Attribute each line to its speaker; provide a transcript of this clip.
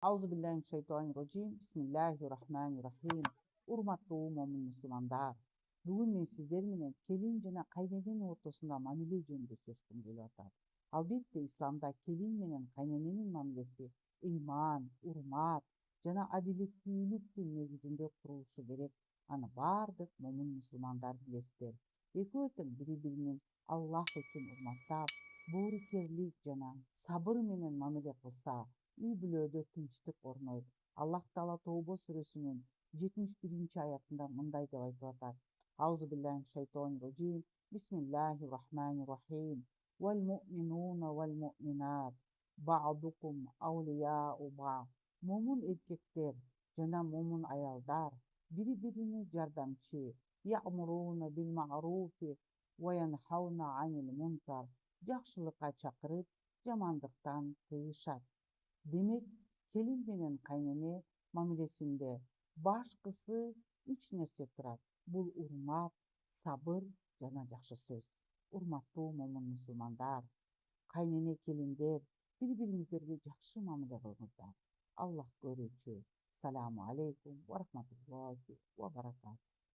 Speaker 1: Auzubillahimineşşeytanirracim. Bismillahirrahmanirrahim. Urmattуу момун мусулмандар. Бүгүн мен сиздер менен келин жана кайнененин ортосунда мамиле жөнүндө сүйлөшкүм келип атат. Албетте исламда келин менен кайнененин мамилеси ыйман, урмат жана адилеттүүлүктүн негизинде курулушу керек. Аны баардык момун мусулмандар билесиздер. Экөө тең бири-бирин Аллах үчүн урматтап, боорукерлик жана сабыр менен мамиле кылса, үй бүлөдө тынчтык орнойт. Аллах Таала Тоба сүрөсүнүн 71-аятында мындай деп айтып атат: Аузубиллахи Бисмиллахир-рахманир-рахим. Вал муъминуна вал муъминат ба'дукум аулияу ба'д. Момун эркектер жана момун аялдар бири-бирине жардамчы. Я'муруна бил ма'руфи ва янхауна анил мункар. Жакшылыкка чакырып, жамандыктан тыйышат. Демек, келин менен кайнене мамилесинде башкысы 3 нерсе турат. Бул урмат, сабыр жана жакшы сөз. Урматтуу момун мусулмандар, кайнене келиндер, бири-бириңиздерге жакшы мамиле кылыңыздар. Аллах көрүүчү. Саламу алейкум ва рахматуллахи ва баракатух.